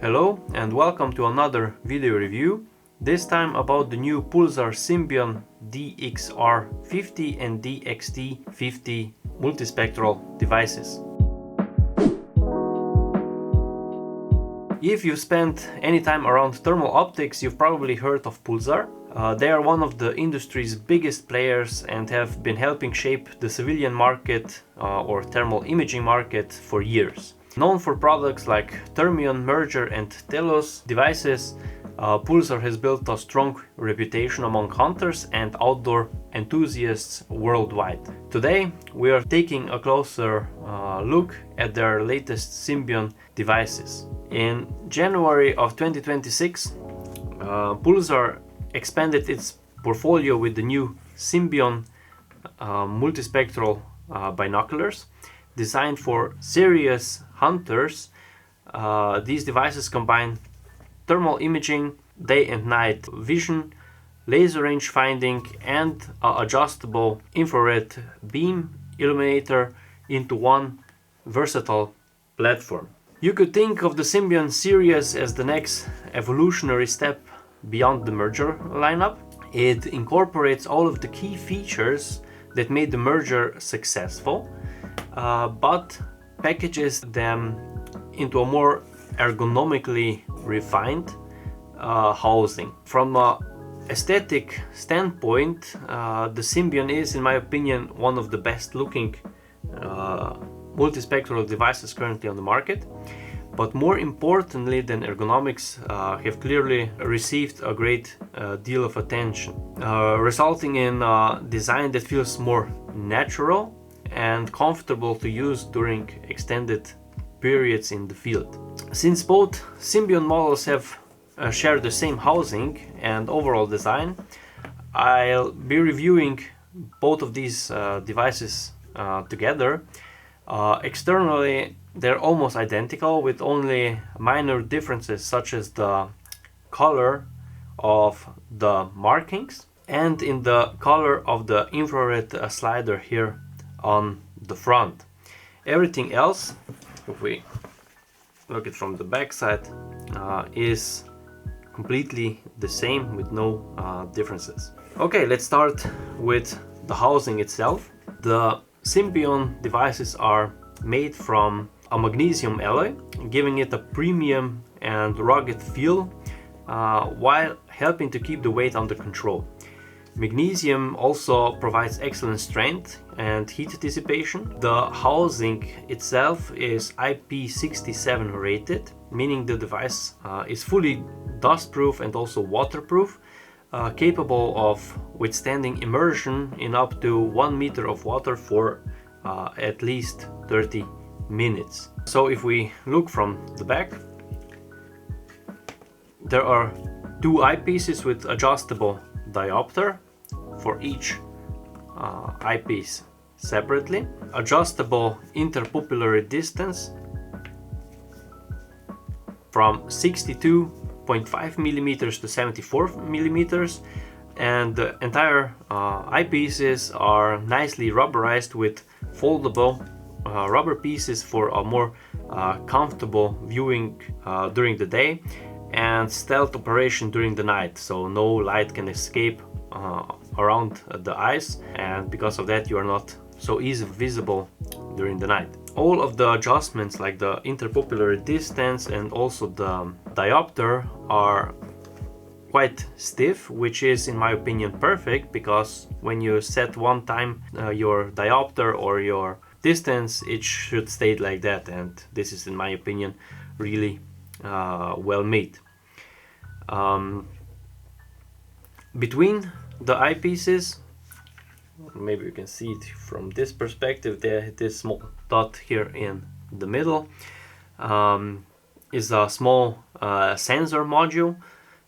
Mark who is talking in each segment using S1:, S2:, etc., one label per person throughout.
S1: Hello and welcome to another video review, this time about the new Pulsar Symbion DXR50 and DXT50 multispectral devices. If you've spent any time around thermal optics, you've probably heard of Pulsar. They are one of the industry's biggest players and have been helping shape the civilian market or thermal imaging market for years. Known for products like Thermion, Merger and Telos devices, Pulsar has built a strong reputation among hunters and outdoor enthusiasts worldwide. Today we are taking a closer look at their latest Symbion devices. In January of 2026, Pulsar expanded its portfolio with the new Symbion multispectral binoculars. Designed for serious hunters, these devices combine thermal imaging, day and night vision, laser range finding and adjustable infrared beam illuminator into one versatile platform. You could think of the Symbion series as the next evolutionary step beyond the Merger lineup. It incorporates all of the key features that made the Merger successful, but packages them into a more ergonomically refined housing. From an aesthetic standpoint, the Symbion is, in my opinion, one of the best looking multispectral devices currently on the market. But more importantly than ergonomics, have clearly received a great deal of attention, resulting in a design that feels more natural and comfortable to use during extended periods in the field. Since both Symbion models have shared the same housing and overall design, I'll be reviewing both of these devices together. Externally, they're almost identical with only minor differences such as the color of the markings and in the color of the infrared slider here on the front. Everything else, if we look at it from the back side, is completely the same with no differences. Okay, let's start with the housing itself. The Symbion devices are made from a magnesium alloy, giving it a premium and rugged feel while helping to keep the weight under control. Magnesium also provides excellent strength and heat dissipation. The housing itself is IP67 rated, meaning the device is fully dustproof and also waterproof, capable of withstanding immersion in up to 1 meter of water for at least 30 minutes. So if we look from the back, there are two eyepieces with adjustable diopter for each eyepiece separately, adjustable interpupillary distance from 62.5 millimeters to 74 millimeters, and the entire eyepieces are nicely rubberized with foldable rubber pieces for a more comfortable viewing during the day and stealth operation during the night, so no light can escape around the eyes, and because of that you are not so easily visible during the night. All of the adjustments like the interpupillary distance and also the diopter are quite stiff, which is in my opinion perfect, because when you set one time your diopter or your distance, it should stay like that, and this is in my opinion really well made. Between the eyepieces, maybe you can see it from this perspective, this small dot here in the middle is a small sensor module.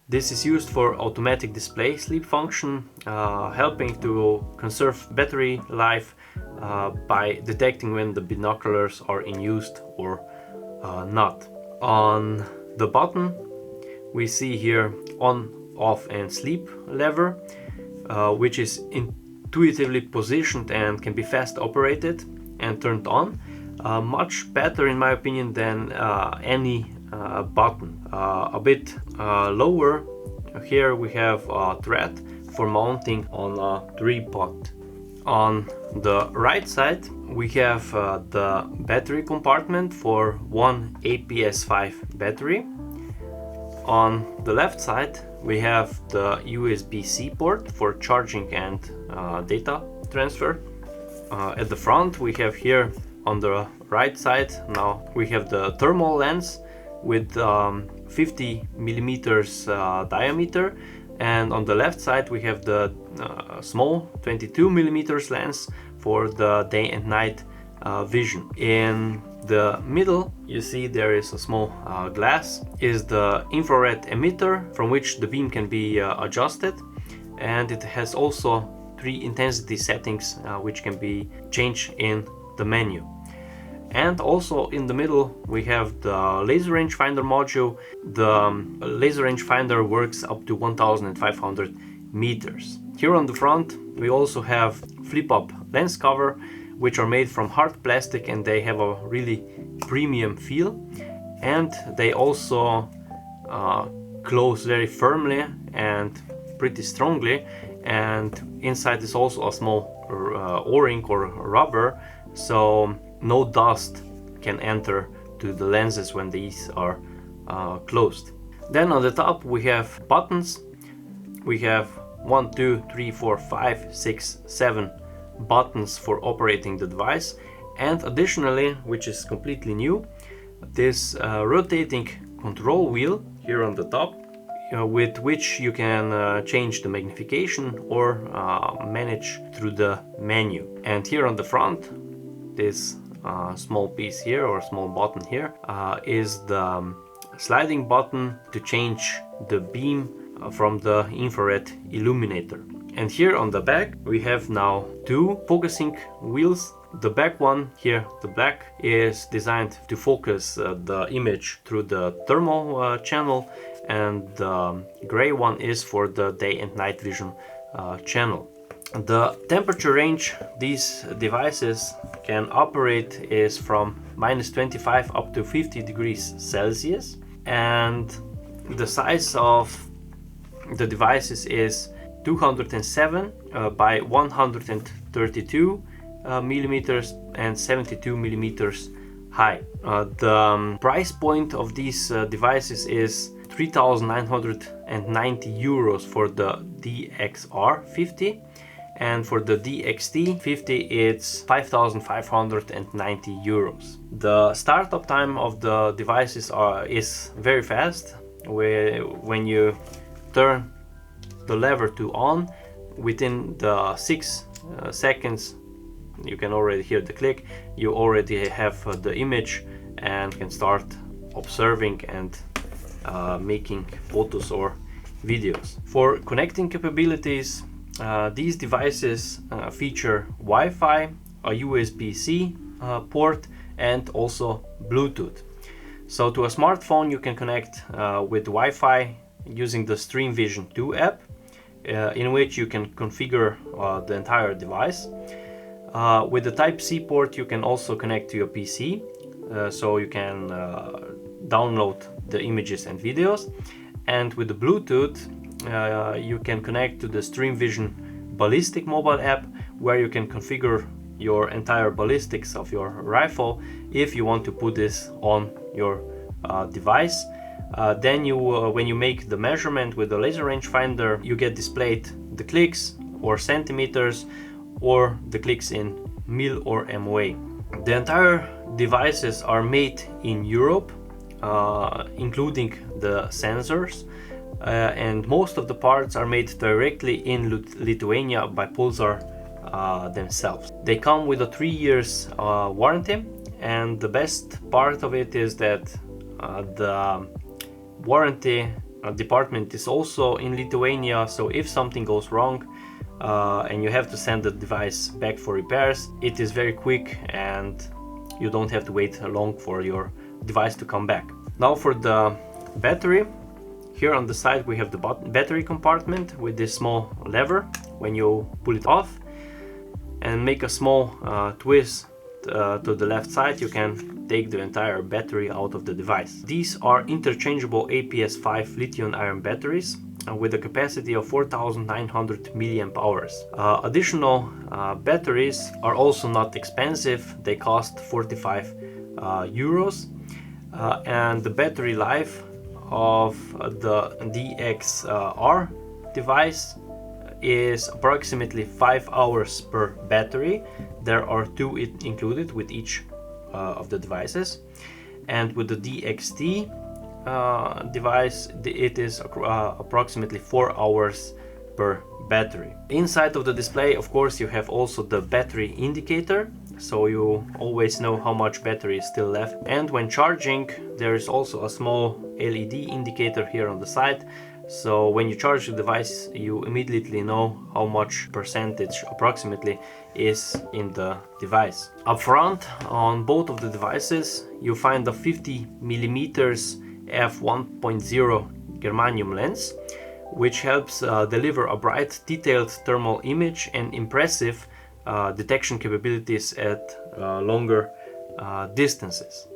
S1: This is used for automatic display sleep function, helping to conserve battery life by detecting when the binoculars are in use or not. On the bottom we see here on, off and sleep lever, which is intuitively positioned and can be fast operated and turned on. Much better in my opinion than any button. A bit lower here we have a thread for mounting on a tripod. On the right side we have the battery compartment for one APS-5 battery. On the left side we have the USB-C port for charging and data transfer. At the front we have here on the right side now we have the thermal lens with 50 millimeters diameter, and on the left side we have the small 22 millimeters lens for the day and night vision. In the middle you see there is a small glass, is the infrared emitter from which the beam can be adjusted, and it has also 3 intensity settings which can be changed in the menu. And also in the middle we have the laser rangefinder module. The laser rangefinder works up to 1500 meters. Here on the front we also have flip-up lens cover which are made from hard plastic, and they have a really premium feel, and they also close very firmly and pretty strongly, and inside is also a small o-ring or rubber, so no dust can enter to the lenses when these are closed. Then on the top we have buttons. We have 1, 2, 3, 4, 5, 6, 7 buttons for operating the device, and additionally, which is completely new, this rotating control wheel here on the top, with which you can change the magnification or manage through the menu. And here on the front, this small piece here or small button here is the sliding button to change the beam from the infrared illuminator. And here on the back we have now 2 focusing wheels. The back one here, the black, is designed to focus the image through the thermal channel, and the gray one is for the day and night vision channel. The temperature range these devices can operate is from -25 up to 50 degrees Celsius, and the size of the devices is 207 by 132 millimeters and 72 millimeters high. The price point of these devices is 3,990 euros for the DXR50, and for the DXT50 it's 5,590 euros. The startup time of the devices is very fast. When you turn the lever to on, within the 6 seconds you can already hear the click, you already have the image and can start observing and making photos or videos. For connecting capabilities, these devices feature Wi-Fi, a USB-C port, and also Bluetooth. So to a smartphone you can connect with Wi-Fi using the Stream Vision 2 app, in which you can configure the entire device. With the Type-C port you can also connect to your PC, so you can download the images and videos. And with the Bluetooth you can connect to the Stream Vision Ballistic mobile app, where you can configure your entire ballistics of your rifle if you want to put this on your device. Then when you make the measurement with the laser rangefinder, you get displayed the clicks or centimeters, or the clicks in mil or MOA. The entire devices are made in Europe, including the sensors, and most of the parts are made directly in Lithuania by Pulsar themselves. They come with a 3 years warranty, and the best part of it is that the warranty department is also in Lithuania, so if something goes wrong and you have to send the device back for repairs, it is very quick and you don't have to wait long for your device to come back. Now for the battery, here on the side we have the battery compartment with this small lever. When you pull it off and make a small twist to the left side, you can take the entire battery out of the device. These are interchangeable APS-5 lithium-ion batteries with a capacity of 4,900 milliamp hours. Additional batteries are also not expensive. They cost 45 euros, and the battery life of the DXR device is approximately 5 hours per battery. There are 2 included with each of the devices, and with the DXT device it is approximately 4 hours per battery. Inside of the display, of course, you have also the battery indicator, so you always know how much battery is still left. And when charging, there is also a small LED indicator here on the side, so when you charge the device you immediately know how much percentage approximately is in the device. Up front on both of the devices you find a 50mm f1.0 germanium lens, which helps deliver a bright, detailed thermal image and impressive detection capabilities at longer distances.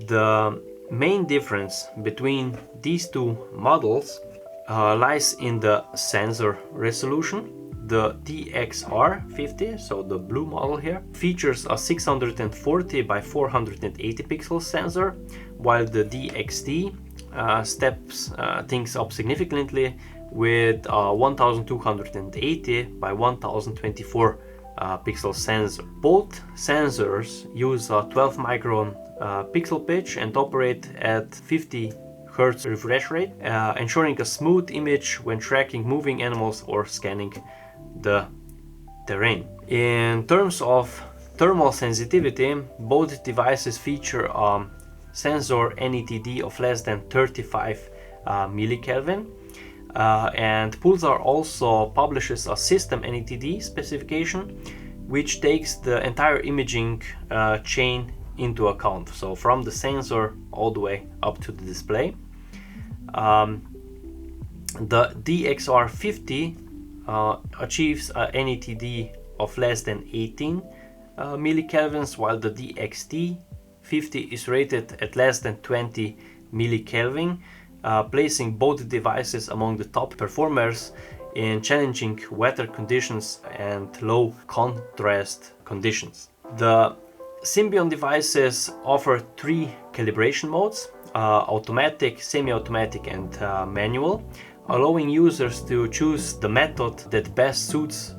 S1: The main difference between these two models lies in the sensor resolution. The DXR50, so the blue model here, features a 640 by 480 pixel sensor, while the DXT steps things up significantly with a 1280 by 1024 pixel sensor. Both sensors use a 12 micron pixel pitch and operate at 50 Hz refresh rate, ensuring a smooth image when tracking moving animals or scanning the terrain. In terms of thermal sensitivity, both devices feature a sensor NETD of less than 35 millikelvin, and Pulsar also publishes a system NETD specification which takes the entire imaging chain into account, so from the sensor all the way up to the display. The DXR50 achieves a NETD of less than 18 millikelvins, while the DXT50 is rated at less than 20 millikelvin, placing both devices among the top performers in challenging weather conditions and low contrast conditions. The Symbion devices offer 3 calibration modes: automatic, semi-automatic and manual, allowing users to choose the method that best suits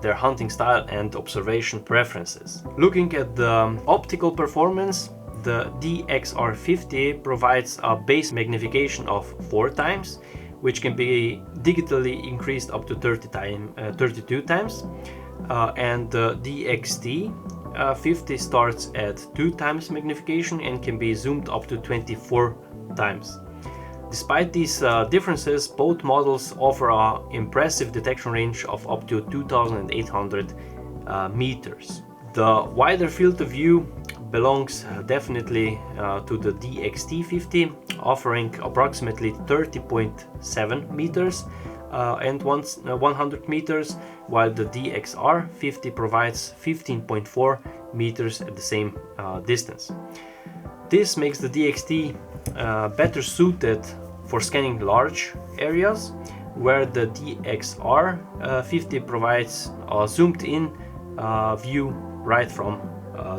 S1: their hunting style and observation preferences. Looking at the optical performance, the DXR50 provides a base magnification of 4 times, which can be digitally increased up to 32 times, and the DXT50 starts at 2 times magnification and can be zoomed up to 24 times. Despite these differences, both models offer an impressive detection range of up to 2,800 meters. The wider field of view belongs definitely to the DXT50, offering approximately 30.7 meters and 100 meters, while the DXR50 provides 15.4 meters at the same distance. This makes the DXT better suited for scanning large areas, where the DXR50 provides a zoomed in view right from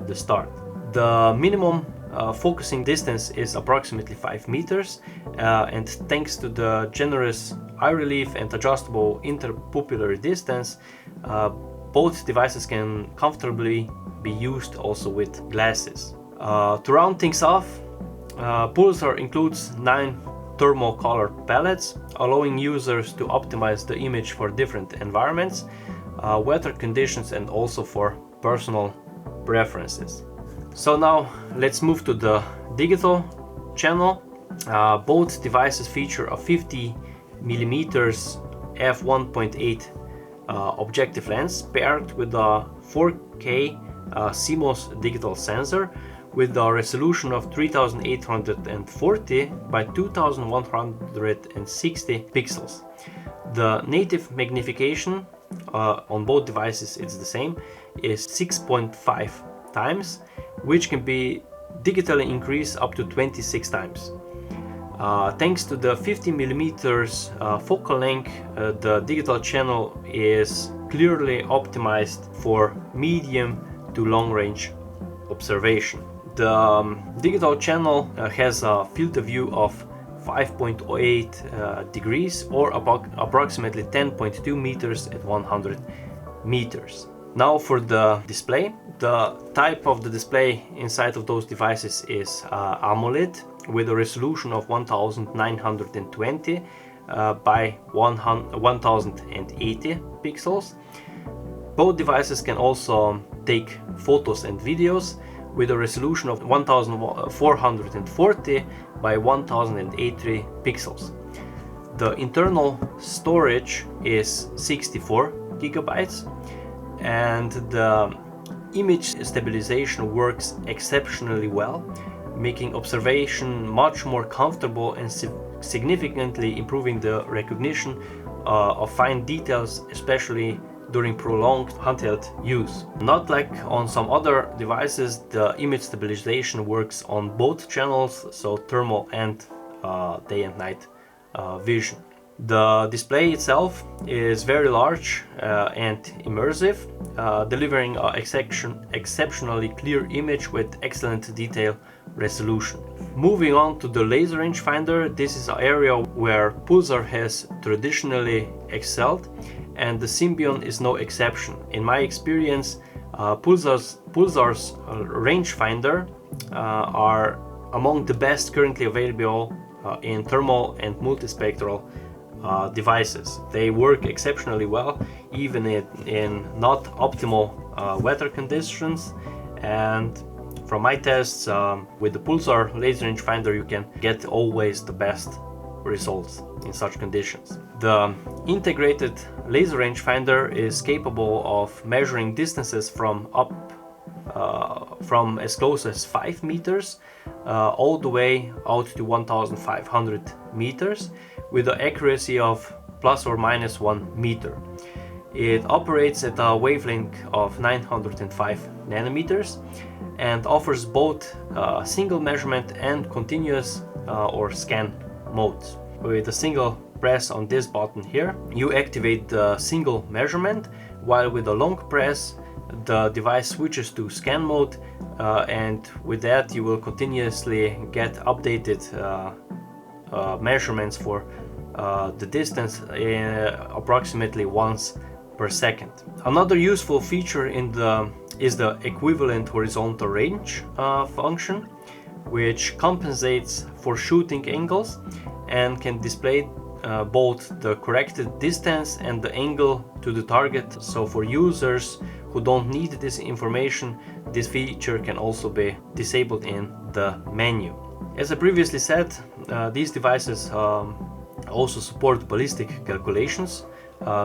S1: the start. The minimum focusing distance is approximately 5 meters, and thanks to the generous eye relief and adjustable interpupillary distance, both devices can comfortably be used also with glasses. To round things off, Pulsar includes 9 thermal color palettes, allowing users to optimize the image for different environments, weather conditions and also for personal preferences. So now let's move to the digital channel. Both devices feature a 50mm f1.8 objective lens paired with a 4K CMOS digital sensor with a resolution of 3840 by 2160 pixels. The native magnification on both devices, it's the same, is 6.5 times, which can be digitally increased up to 26 times. Thanks to the 50mm focal length, the digital channel is clearly optimized for medium to long range observation. The digital channel has a field of view of 5.08 degrees, or approximately 10.2 meters at 100 meters. Now for the display. The type of the display inside of those devices is AMOLED with a resolution of 1920 by 1080 pixels. Both devices can also take photos and videos with a resolution of 1440 by 1080 pixels. The internal storage is 64 gigabytes, and the image stabilization works exceptionally well, making observation much more comfortable and significantly improving the recognition of fine details, especially during prolonged handheld use. Not like on some other devices, the image stabilization works on both channels, so thermal and day and night vision. The display itself is very large and immersive, delivering an exceptionally clear image with excellent detail resolution. Moving on to the laser rangefinder, this is an area where Pulsar has traditionally excelled, and the Symbion is no exception. In my experience, Pulsar's rangefinder are among the best currently available in thermal and multispectral devices. They work exceptionally well even in not optimal weather conditions, and from my tests with the Pulsar laser rangefinder you can get always the best results in such conditions. The integrated laser rangefinder is capable of measuring distances from as close as 5 meters all the way out to 1500 meters with an accuracy of plus or minus 1 meter. It operates at a wavelength of 905 nanometers and offers both single measurement and continuous or scan modes. With a single press on this button here, you activate the single measurement, while with a long press the device switches to scan mode, and with that you will continuously get updated measurements for the distance approximately once per second. Another useful feature is the equivalent horizontal range function, which compensates for shooting angles and can display both the corrected distance and the angle to the target. So for users who don't need this information, this feature can also be disabled in the menu. As I previously said, these devices also support ballistic calculations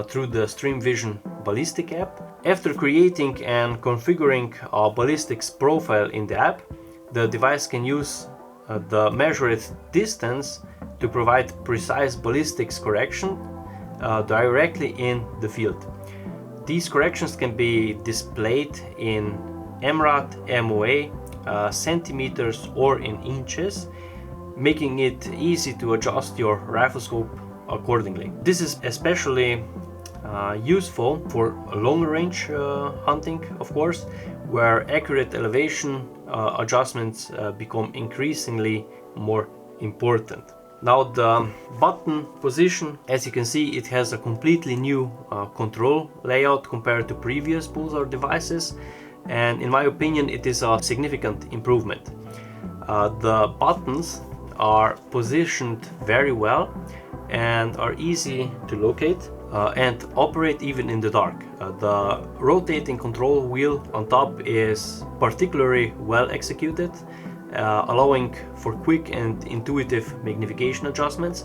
S1: through the Stream Vision Ballistic app. After creating and configuring a ballistics profile in the app, the device can use the measured distance to provide precise ballistics correction directly in the field. These corrections can be displayed in MRAD, MOA, centimeters or in inches, making it easy to adjust your rifle scope accordingly. This is especially useful for long range hunting, of course, where accurate elevation adjustments become increasingly more important. Now the button position, as you can see, it has a completely new control layout compared to previous Pulsar devices, and in my opinion it is a significant improvement. The buttons are positioned very well and are easy to locate and operate even in the dark. The rotating control wheel on top is particularly well executed, allowing for quick and intuitive magnification adjustments,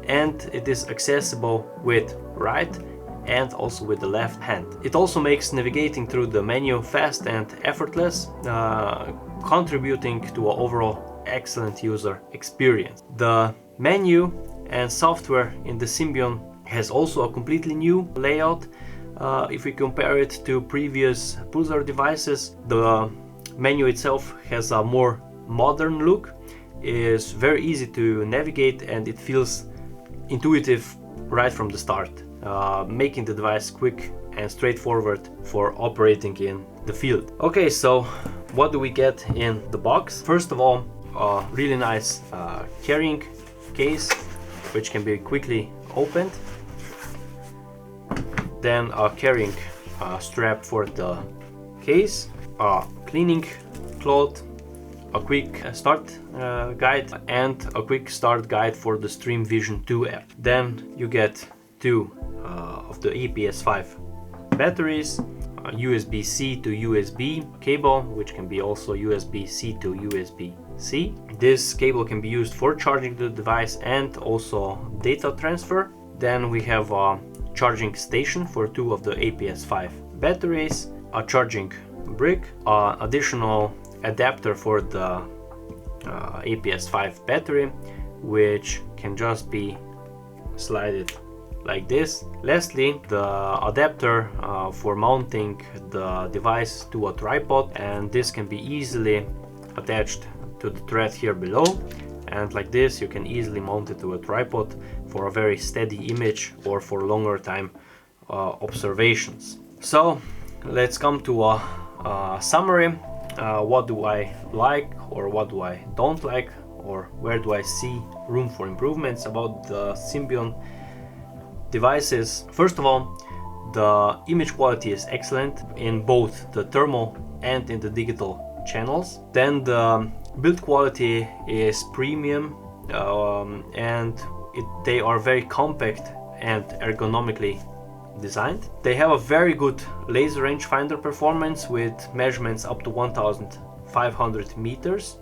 S1: and it is accessible with right and also with the left hand. It also makes navigating through the menu fast and effortless, contributing to an overall excellent user experience. The menu and software in the Symbion has also a completely new layout. If we compare it to previous Pulsar devices, the menu itself has a more modern look, is very easy to navigate, and it feels intuitive right from the start, making the device quick and straightforward for operating in the field. Okay, so what do we get in the box? First of all, a really nice carrying case, which can be quickly opened. Then a carrying strap for the case, a cleaning cloth, a quick start guide, and a quick start guide for the Stream Vision 2 app. Then you get two of the APS-5 batteries, USB-C to USB cable, which can be also USB-C to USB-C. This cable can be used for charging the device and also data transfer. Then we have a charging station for two of the APS-5 batteries, a charging brick, additional adapter for the APS-5 battery, which can just be slided like this. Lastly, the adapter for mounting the device to a tripod, and this can be easily attached to the thread here below, and like this you can easily mount it to a tripod for a very steady image or for longer time observations. So let's come to a summary. What do I like or what do I don't like, or where do I see room for improvements about the Symbion devices? First of all, the image quality is excellent in both the thermal and in the digital channels. Then the build quality is premium, and they are very compact and ergonomically designed. They have a very good laser rangefinder performance with measurements up to 1500 meters,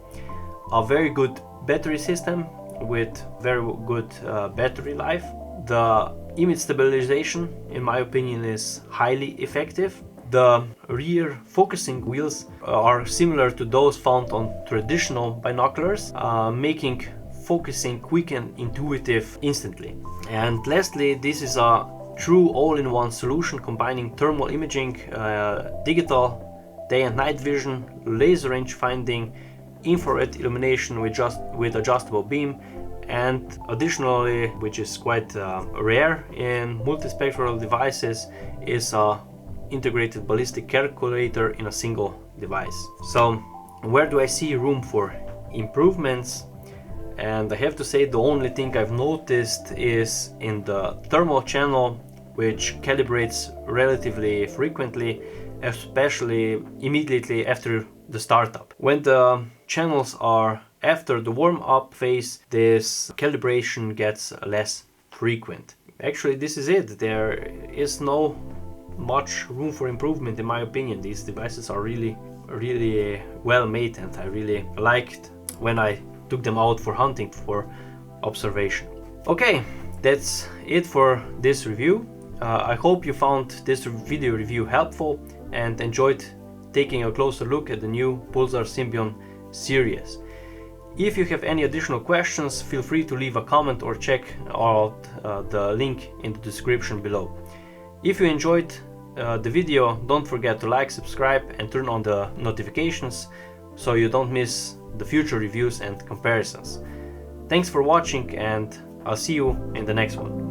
S1: a very good battery system with very good battery life. The image stabilization, in my opinion, is highly effective. The rear focusing wheels are similar to those found on traditional binoculars, making focusing quick and intuitive instantly. And lastly, this is a true all-in-one solution combining thermal imaging, digital day and night vision, laser range finding, infrared illumination with adjustable beam, and additionally, which is quite rare in multispectral devices, is a integrated ballistic calculator in a single device. So where do I see room for improvements? And I have to say, the only thing I've noticed is in the thermal channel, which calibrates relatively frequently, especially immediately after the startup. When the channels are after the warm-up phase, this calibration gets less frequent. Actually, this is it. There is no much room for improvement in my opinion. These devices are really well made, and I really liked when I took them out for hunting for observation. Okay, that's it for this review. I hope you found this video review helpful and enjoyed taking a closer look at the new Pulsar Symbion series. If you have any additional questions, feel free to leave a comment or check out the link in the description below. If you enjoyed the video, don't forget to like, subscribe and turn on the notifications so you don't miss the future reviews and comparisons. Thanks for watching, and I'll see you in the next one.